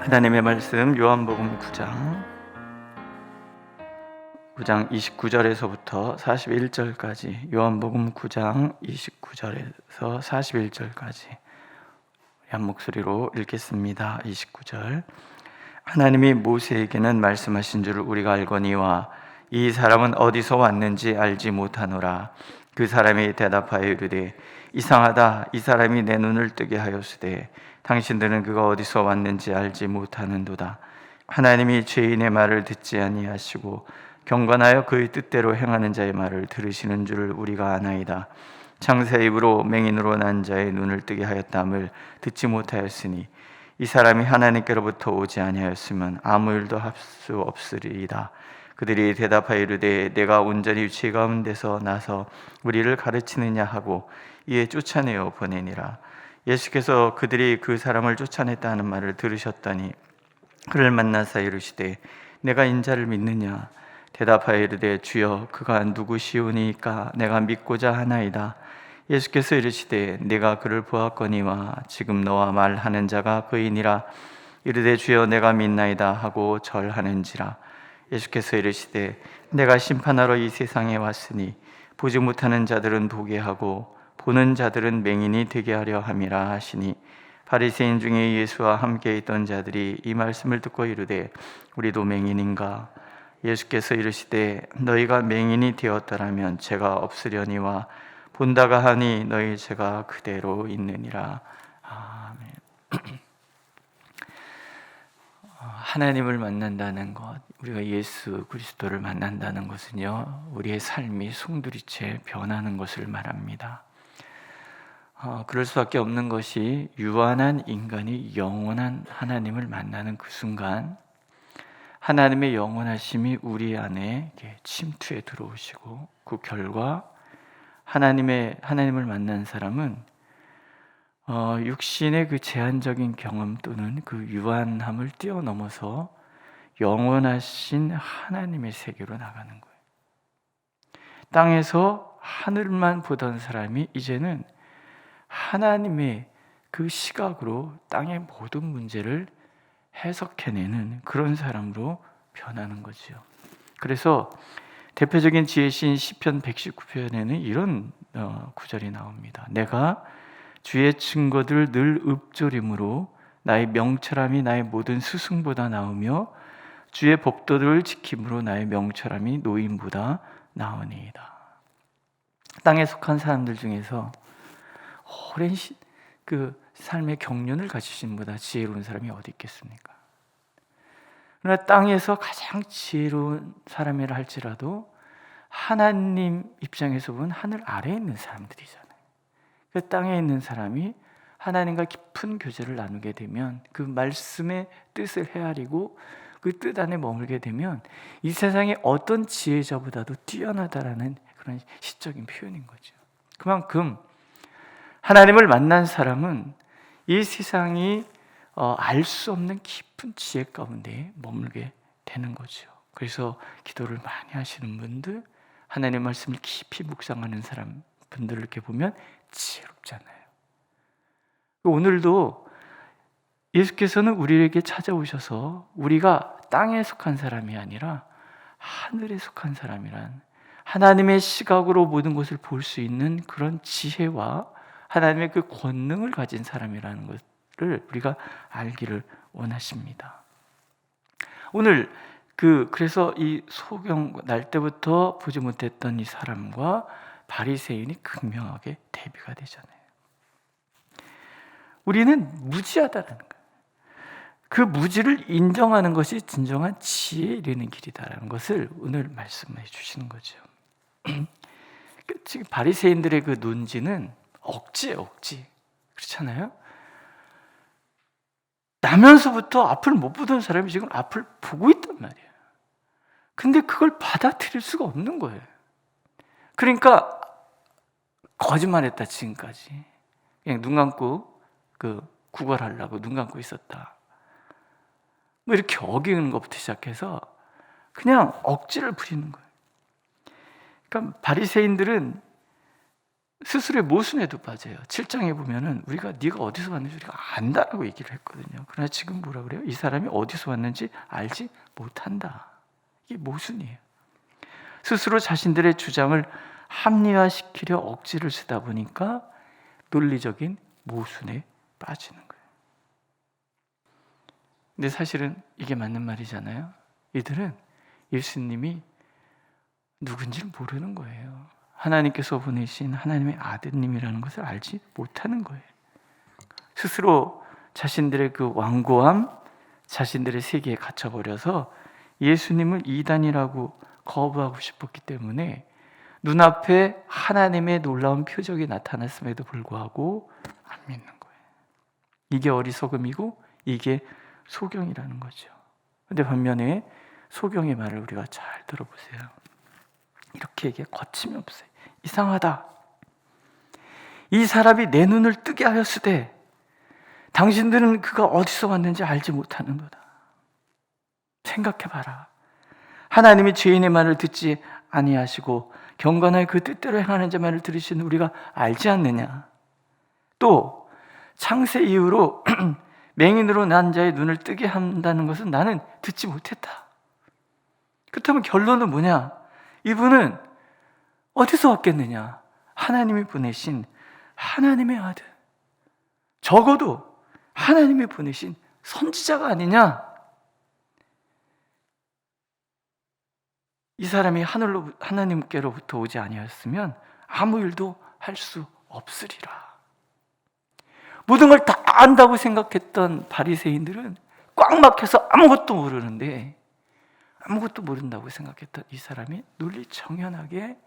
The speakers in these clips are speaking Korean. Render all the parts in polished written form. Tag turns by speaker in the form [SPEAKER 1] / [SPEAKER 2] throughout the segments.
[SPEAKER 1] 하나님의 말씀 요한복음 9장 29절에서부터 41절까지, 요한복음 9장 29절에서 41절까지 한 목소리로 읽겠습니다. 29절. 하나님이 모세에게는 말씀하신 줄 우리가 알거니와 이 사람은 어디서 왔는지 알지 못하노라. 그 사람이 대답하여 이르되 이상하다. 이 사람이 내 눈을 뜨게 하였으되 당신들은 그가 어디서 왔는지 알지 못하는도다. 하나님이 죄인의 말을 듣지 아니하시고 경건하여 그의 뜻대로 행하는 자의 말을 들으시는 줄을 우리가 아나이다. 창세 입으로 맹인으로 난 자의 눈을 뜨게 하였다함을 듣지 못하였으니 이 사람이 하나님께로부터 오지 아니하였으면 아무 일도 할 수 없으리이다. 그들이 대답하여 이르되 내가 온전히 죄 가운데서 나서 우리를 가르치느냐 하고 이에 쫓아내어 보내니라. 예수께서 그들이 그 사람을 쫓아냈다는 말을 들으셨더니 그를 만나사 이르시되 내가 인자를 믿느냐? 대답하여 이르되 주여 그가 누구시오니까 내가 믿고자 하나이다. 예수께서 이르시되 내가 그를 보았거니와 지금 너와 말하는 자가 그이니라. 이르되 주여 내가 믿나이다 하고 절하는지라. 예수께서 이르시되 내가 심판하러 이 세상에 왔으니 보지 못하는 자들은 보게 하고 보는 자들은 맹인이 되게 하려 함이라 하시니 바리새인 중에 예수와 함께 있던 자들이 이 말씀을 듣고 이르되 우리도 맹인인가? 예수께서 이르시되 너희가 맹인이 되었더라면 죄가 없으려니와 본다가 하니 너희 죄가 그대로 있느니라. 아멘. 하나님을 만난다는 것, 우리가 예수 그리스도를 만난다는 것은요, 우리의 삶이 송두리째 변하는 것을 말합니다. 그럴 수밖에 없는 것이 유한한 인간이 영원한 하나님을 만나는 그 순간 하나님의 영원하심이 우리 안에 침투해 들어오시고 그 결과 하나님을 만난 사람은 육신의 그 제한적인 경험 또는 그 유한함을 뛰어넘어서 영원하신 하나님의 세계로 나가는 거예요. 땅에서 하늘만 보던 사람이 이제는 하나님의 그 시각으로 땅의 모든 문제를 해석해내는 그런 사람으로 변하는 거죠. 그래서 대표적인 지혜신 시편 119편에는 이런 구절이 나옵니다. 내가 주의 증거들 늘 읊조림으로 나의 명철함이 나의 모든 스승보다 나으며 주의 법도들을 지킴으로 나의 명철함이 노인보다 나으니이다. 땅에 속한 사람들 중에서 오랜 그 삶의 경륜을 가지신 분보다 지혜로운 사람이 어디 있겠습니까? 그러나 땅에서 가장 지혜로운 사람이라 할지라도 하나님 입장에서 보면 하늘 아래에 있는 사람들이잖아요. 그 땅에 있는 사람이 하나님과 깊은 교제를 나누게 되면 그 말씀의 뜻을 헤아리고 그 뜻 안에 머물게 되면 이 세상의 어떤 지혜자보다도 뛰어나다라는 그런 시적인 표현인 거죠. 그만큼 하나님을 만난 사람은 이 세상이 알 수 없는 깊은 지혜 가운데 머물게 되는 거죠. 그래서 기도를 많이 하시는 분들, 하나님의 말씀을 깊이 묵상하는 분들을 이렇게 보면 지혜롭잖아요. 오늘도 예수께서는 우리에게 찾아오셔서 우리가 땅에 속한 사람이 아니라 하늘에 속한 사람이란 하나님의 시각으로 모든 것을 볼 수 있는 그런 지혜와 하나님의 그 권능을 가진 사람이라는 것을 우리가 알기를 원하십니다. 오늘 그래서 이 소경 날 때부터 보지 못했던 이 사람과 바리새인이 극명하게 대비가 되잖아요. 우리는 무지하다는 거예요. 그 무지를 인정하는 것이 진정한 지혜에 이르는 길이다라는 것을 오늘 말씀해 주시는 거죠. 지금 바리새인들의 그 논지는 억지예요, 억지. 그렇잖아요? 나면서부터 앞을 못 보던 사람이 지금 앞을 보고 있단 말이에요. 근데 그걸 받아들일 수가 없는 거예요. 그러니까 거짓말했다 지금까지. 그냥 눈 감고 구걸하려고 눈 감고 있었다. 뭐 이렇게 어기는 것부터 시작해서 그냥 억지를 부리는 거예요. 그러니까 바리새인들은 스스로의 모순에도 빠져요. 7장에 보면은 우리가 네가 어디서 왔는지 우리가 안다라고 얘기를 했거든요. 그러나 지금 뭐라 그래요? 이 사람이 어디서 왔는지 알지 못한다. 이게 모순이에요. 스스로 자신들의 주장을 합리화시키려 억지를 쓰다 보니까 논리적인 모순에 빠지는 거예요. 근데 사실은 이게 맞는 말이잖아요. 이들은 예수님이 누군지를 모르는 거예요. 하나님께서 보내신 하나님의 아드님이라는 것을 알지 못하는 거예요. 스스로 자신들의 그 완고함, 자신들의 세계에 갇혀버려서 예수님을 이단이라고 거부하고 싶었기 때문에 눈앞에 하나님의 놀라운 표적이 나타났음에도 불구하고 안 믿는 거예요. 이게 어리석음이고 이게 소경이라는 거죠. 근데 반면에 소경의 말을 우리가 잘 들어보세요. 이렇게 얘기해. 거침이 없어요. 이상하다. 이 사람이 내 눈을 뜨게 하였으되 당신들은 그가 어디서 왔는지 알지 못하는도다. 생각해봐라. 하나님이 죄인의 말을 듣지 아니하시고 경건하여 그 뜻대로 행하는 자 말을 들으신 우리가 알지 않느냐. 또 창세 이후로 맹인으로 난 자의 눈을 뜨게 한다는 것은 나는 듣지 못했다. 그렇다면 결론은 뭐냐? 이분은 어디서 왔겠느냐? 하나님이 보내신 하나님의 아들, 적어도 하나님이 보내신 선지자가 아니냐? 이 사람이 하나님께로부터 오지 아니었으면 아무 일도 할 수 없으리라. 모든 걸 다 안다고 생각했던 바리새인들은 꽉 막혀서 아무것도 모르는데, 아무것도 모른다고 생각했던 이 사람이 논리정연하게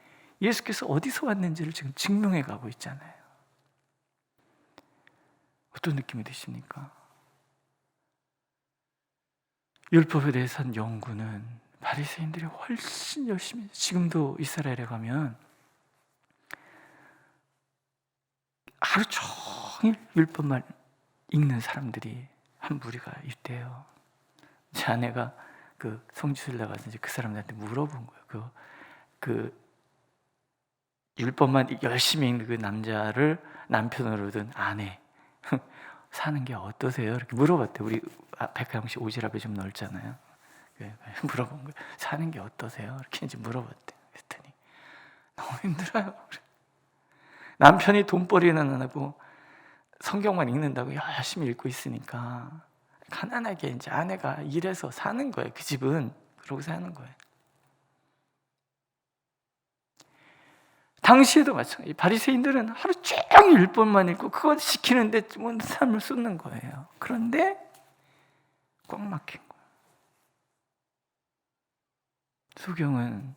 [SPEAKER 1] 예수께서 어디서 왔는지를 지금 증명해 가고 있잖아요. 어떤 느낌이 드십니까? 율법에 대해서 한 연구는 바리새인들이 훨씬 열심히, 지금도 이스라엘에 가면 하루 종일 율법만 읽는 사람들이 한 무리가 있대요. 제 아내가 그 성지순례 가서 이제 그 사람들한테 물어본 거예요. 그 율법만 열심히 읽는 그 남자를 남편으로 둔 아내 사는 게 어떠세요? 이렇게 물어봤대요. 우리 백하영 씨 오지랖에 좀 넓잖아요. 물어본 거예요. 사는 게 어떠세요? 이렇게 이제 물어봤대요. 그랬더니 너무 힘들어요. 남편이 돈벌이는 안 하고 성경만 읽는다고 열심히 읽고 있으니까 가난하게 이제 아내가 일해서 사는 거예요. 그 집은 그러고 사는 거예요. 당시에도 마찬가지. 바리새인들은 하루 종일 율법만 읽고 그것 지키는데 삶을 쏟는 거예요. 그런데 꽉 막힌 거예요. 소경은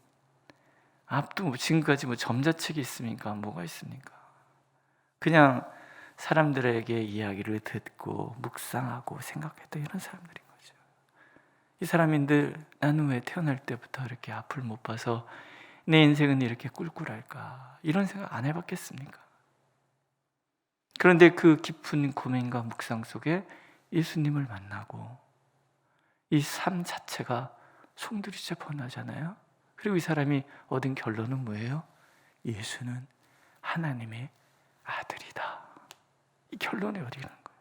[SPEAKER 1] 앞도 지금까지 점자책이 있습니까? 뭐가 있습니까? 그냥 사람들에게 이야기를 듣고 묵상하고 생각했던 이런 사람들인 거죠. 이 사람인들, 나는 왜 태어날 때부터 이렇게 앞을 못 봐서 내 인생은 이렇게 꿀꿀할까? 이런 생각 안 해봤겠습니까? 그런데 그 깊은 고민과 묵상 속에 예수님을 만나고 이 삶 자체가 송두리째 번하잖아요. 그리고 이 사람이 얻은 결론은 뭐예요? 예수는 하나님의 아들이다. 이 결론에 어디가는 거예요?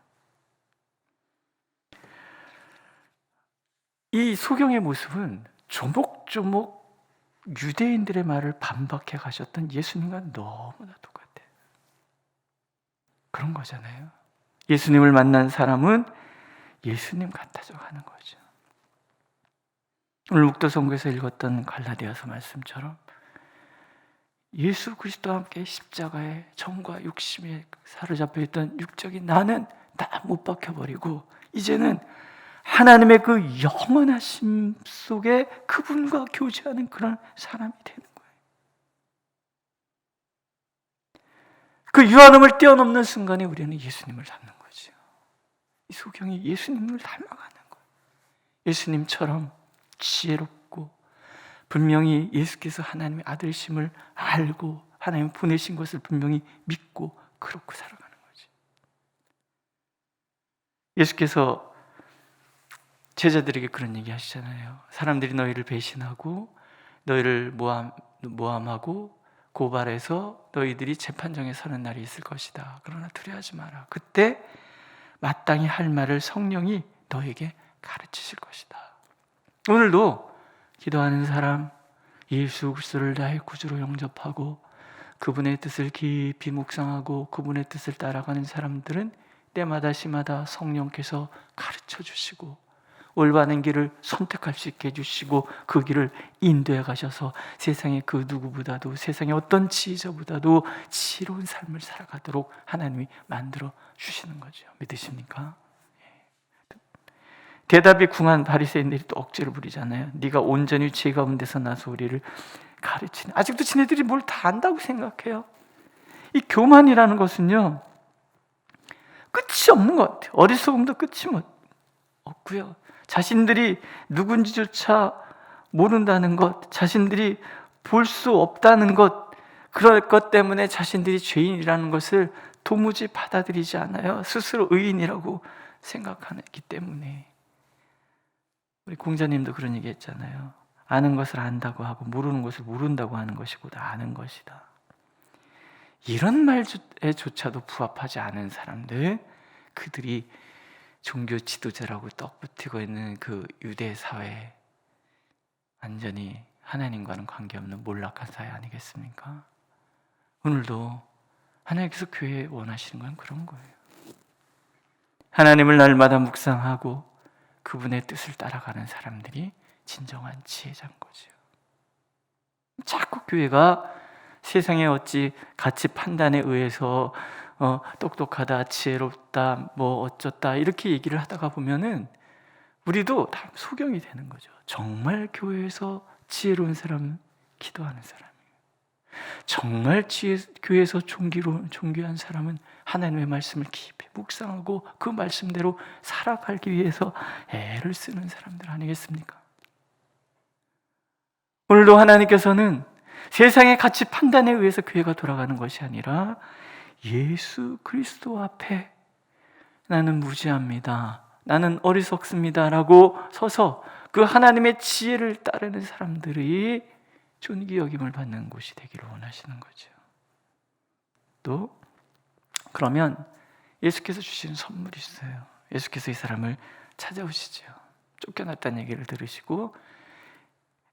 [SPEAKER 1] 이 소경의 모습은 조목조목 유대인들의 말을 반박해 가셨던 예수님과 너무나 똑같아요. 그런 거잖아요. 예수님을 만난 사람은 예수님 같아져 가는 거죠. 오늘 묵도성구에서 읽었던 갈라디아서 말씀처럼 예수 그리스도와 함께 십자가의 정과 욕심에 사로잡혀 있던 육적인 나는 다 못 박혀버리고 이제는 하나님의 그 영원하심 속에 그분과 교제하는 그런 사람이 되는 거예요. 그 유한함을 뛰어넘는 순간에 우리는 예수님을 닮는 거죠. 이 소경이 예수님을 닮아가는 거예요. 예수님처럼 지혜롭고 분명히 예수께서 하나님의 아들심을 알고 하나님 보내신 것을 분명히 믿고 그렇게 살아가는 거지. 예수께서 제자들에게 그런 얘기 하시잖아요. 사람들이 너희를 배신하고 너희를 모함하고 고발해서 너희들이 재판정에 서는 날이 있을 것이다. 그러나 두려워하지 마라. 그때 마땅히 할 말을 성령이 너에게 가르치실 것이다. 오늘도 기도하는 사람, 예수 그리스도를 나의 구주로 영접하고 그분의 뜻을 깊이 묵상하고 그분의 뜻을 따라가는 사람들은 때마다 시마다 성령께서 가르쳐 주시고 올바른 길을 선택할 수 있게 해주시고 그 길을 인도해 가셔서 세상의 그 누구보다도, 세상의 어떤 지혜자보다도 지혜로운 삶을 살아가도록 하나님이 만들어 주시는 거죠. 믿으십니까? 대답이 궁한 바리새인들이 또 억지를 부리잖아요. 네가 온전히 죄가 없는 데서 나서 우리를 가르치네. 아직도 지네들이 뭘 다 안다고 생각해요. 이 교만이라는 것은요, 끝이 없는 것 같아요. 어리석음도 끝이 없고요. 자신들이 누군지조차 모른다는 것, 자신들이 볼 수 없다는 것, 그럴 것 때문에 자신들이 죄인이라는 것을 도무지 받아들이지 않아요. 스스로 의인이라고 생각하기 때문에. 우리 공자님도 그런 얘기 했잖아요. 아는 것을 안다고 하고 모르는 것을 모른다고 하는 것이보다 아는 것이다. 이런 말에조차도 부합하지 않은 사람들, 그들이 종교 지도자라고 떡붙이고 있는 그 유대 사회, 완전히 하나님과는 관계없는 몰락한 사회 아니겠습니까? 오늘도 하나님께서 교회에 원하시는 건 그런 거예요. 하나님을 날마다 묵상하고 그분의 뜻을 따라가는 사람들이 진정한 지혜자인 거죠. 자꾸 교회가 세상에 어찌 가치 판단에 의해서 똑똑하다, 지혜롭다, 뭐 어쩌다 이렇게 얘기를 하다가 보면은 우리도 다 소경이 되는 거죠. 정말 교회에서 지혜로운 사람은 기도하는 사람이에요. 정말 교회에서 존귀한 사람은 하나님의 말씀을 깊이 묵상하고 그 말씀대로 살아가기 위해서 애를 쓰는 사람들 아니겠습니까? 오늘도 하나님께서는 세상의 가치 판단에 의해서 교회가 돌아가는 것이 아니라 예수 그리스도 앞에 나는 무지합니다, 나는 어리석습니다 라고 서서 그 하나님의 지혜를 따르는 사람들이 존귀 여김을 받는 곳이 되기를 원하시는 거죠. 또 그러면 예수께서 주신 선물이 있어요. 예수께서 이 사람을 찾아오시죠. 쫓겨났다는 얘기를 들으시고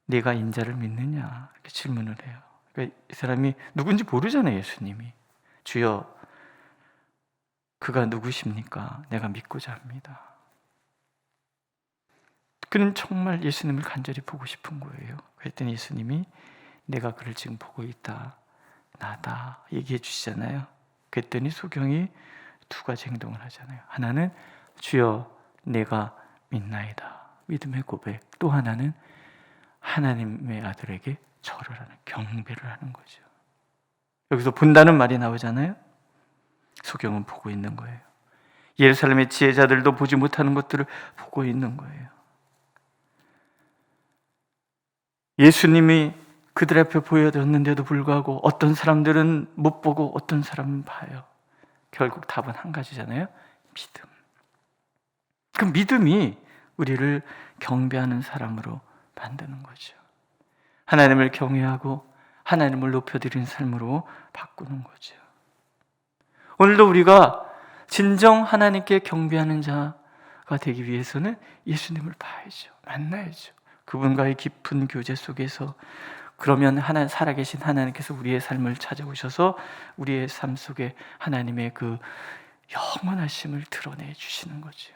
[SPEAKER 1] 네가 인자를 믿느냐 이렇게 질문을 해요. 그러니까 이 사람이 누군지 모르잖아요. 예수님이. 주여 그가 누구십니까? 내가 믿고자 합니다. 그는 정말 예수님을 간절히 보고 싶은 거예요. 그랬더니 예수님이 내가 그를 지금 보고 있다, 나다 얘기해 주시잖아요. 그랬더니 소경이 두 가지 행동을 하잖아요. 하나는 주여 내가 믿나이다, 믿음의 고백. 또 하나는 하나님의 아들에게 절을 하는, 경배를 하는 거죠. 여기서 본다는 말이 나오잖아요. 소경은 보고 있는 거예요. 예루살렘의 지혜자들도 보지 못하는 것들을 보고 있는 거예요. 예수님이 그들 앞에 보여졌는데도 불구하고 어떤 사람들은 못 보고 어떤 사람은 봐요. 결국 답은 한 가지잖아요. 믿음. 그 믿음이 우리를 경배하는 사람으로 만드는 거죠. 하나님을 경외하고 하나님을 높여드리는 삶으로 바꾸는 거죠. 오늘도 우리가 진정 하나님께 경배하는 자가 되기 위해서는 예수님을 봐야죠. 만나야죠. 그분과의 깊은 교제 속에서, 그러면 살아계신 하나님께서 우리의 삶을 찾아오셔서 우리의 삶 속에 하나님의 그 영원하심을 드러내 주시는 거죠.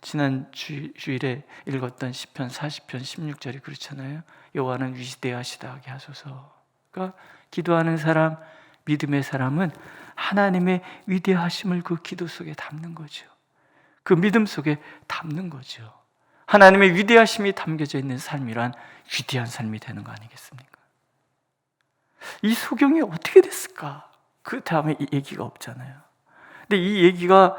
[SPEAKER 1] 지난 주일에 읽었던 시편 40편 16절이 그렇잖아요. 여호와는 위대하시다 하게 하소서. 그러니까 기도하는 사람, 믿음의 사람은 하나님의 위대하심을 그 기도 속에 담는 거죠. 그 믿음 속에 담는 거죠. 하나님의 위대하심이 담겨져 있는 삶이란 위대한 삶이 되는 거 아니겠습니까? 이 소경이 어떻게 됐을까? 그 다음에 이 얘기가 없잖아요. 근데 이 얘기가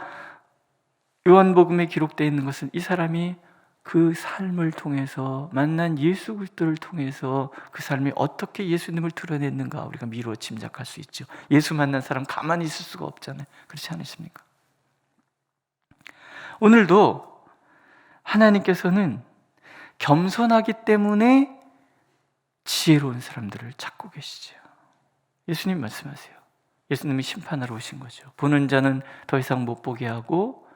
[SPEAKER 1] 요한복음에 기록되어 있는 것은 이 사람이 그 삶을 통해서 만난 예수 그리스도를 통해서 그 삶이 어떻게 예수님을 드러냈는가 우리가 미루어 짐작할 수 있죠. 예수 만난 사람 가만히 있을 수가 없잖아요. 그렇지 않으십니까? 오늘도 하나님께서는 겸손하기 때문에 지혜로운 사람들을 찾고 계시죠. 예수님 말씀하세요. 예수님이 심판하러 오신 거죠. 보는 자는 더 이상 못 보게 하고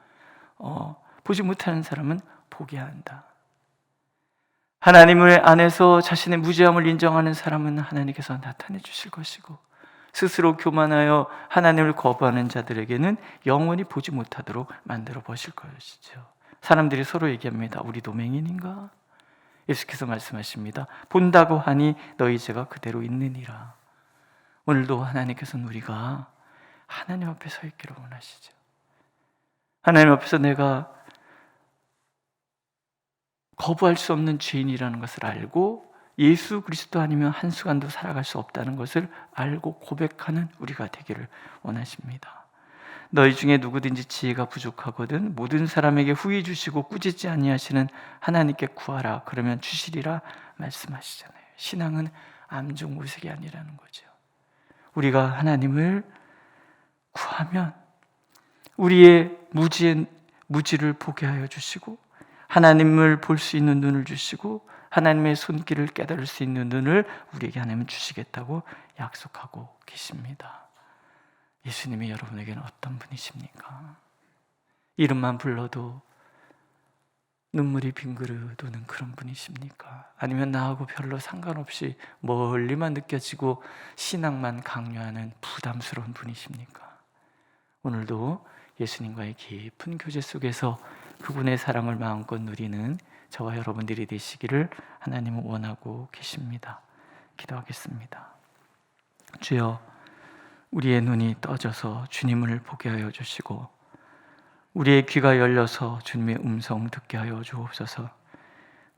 [SPEAKER 1] 보지 못하는 사람은 보게 한다. 하나님을 안에서 자신의 무죄함을 인정하는 사람은 하나님께서 나타내 주실 것이고, 스스로 교만하여 하나님을 거부하는 자들에게는 영원히 보지 못하도록 만들어 보실 것이죠. 사람들이 서로 얘기합니다. 우리도 맹인인가? 예수께서 말씀하십니다. 본다고 하니 너희 죄가 그대로 있느니라. 오늘도 하나님께서는 우리가 하나님 앞에 서 있기를 원하시죠. 하나님 앞에서 내가 거부할 수 없는 죄인이라는 것을 알고 예수 그리스도 아니면 한순간도 살아갈 수 없다는 것을 알고 고백하는 우리가 되기를 원하십니다. 너희 중에 누구든지 지혜가 부족하거든 모든 사람에게 후히 주시고 꾸짖지 아니하시는 하나님께 구하라 그러면 주시리라 말씀하시잖아요. 신앙은 암종무색이 아니라는 거죠. 우리가 하나님을 구하면 우리의 무지를 보게 하여 주시고 하나님을 볼 수 있는 눈을 주시고 하나님의 손길을 깨달을 수 있는 눈을 우리에게 하나님은 주시겠다고 약속하고 계십니다. 예수님이 여러분에게는 어떤 분이십니까? 이름만 불러도 눈물이 빙그르 도는 그런 분이십니까? 아니면 나하고 별로 상관없이 멀리만 느껴지고 신앙만 강요하는 부담스러운 분이십니까? 오늘도 예수님과의 깊은 교제 속에서 그분의 사랑을 마음껏 누리는 저와 여러분들이 되시기를 하나님은 원하고 계십니다. 기도하겠습니다. 주여, 우리의 눈이 떠져서 주님을 보게 하여 주시고 우리의 귀가 열려서 주님의 음성 듣게 하여 주옵소서.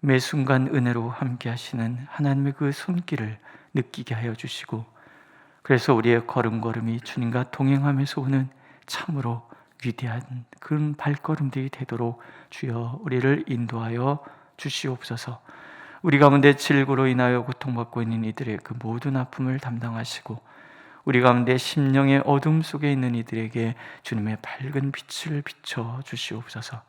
[SPEAKER 1] 매 순간 은혜로 함께 하시는 하나님의 그 손길을 느끼게 하여 주시고 그래서 우리의 걸음걸음이 주님과 동행하면서 오는 참으로 위대한 그런 발걸음들이 되도록 주여 우리를 인도하여 주시옵소서. 우리 가운데 질고로 인하여 고통받고 있는 이들의 그 모든 아픔을 담당하시고 우리 가운데 심령의 어둠 속에 있는 이들에게 주님의 밝은 빛을 비춰 주시옵소서.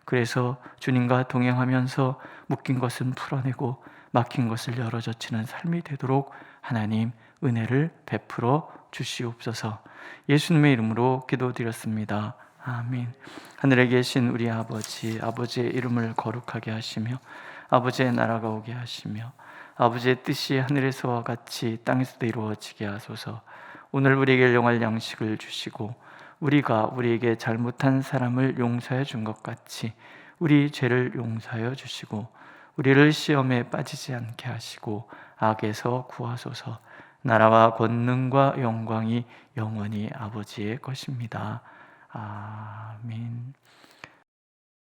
[SPEAKER 1] 그래서 주님과 동행하면서 묶인 것은 풀어내고 막힌 것을 열어젖히는 삶이 되도록 하나님 은혜를 베풀어 주시옵소서. 예수님의 이름으로 기도드렸습니다. 아멘. 하늘에 계신 우리 아버지, 아버지의 이름을 거룩하게 하시며 아버지의 나라가 오게 하시며 아버지의 뜻이 하늘에서와 같이 땅에서도 이루어지게 하소서. 오늘 우리에게 일용할 양식을 주시고 우리가 우리에게 잘못한 사람을 용서해 준 것 같이 우리 죄를 용서하여 주시고 우리를 시험에 빠지지 않게 하시고 악에서 구하소서. 나라와 권능과 영광이 영원히 아버지의 것입니다. 아멘.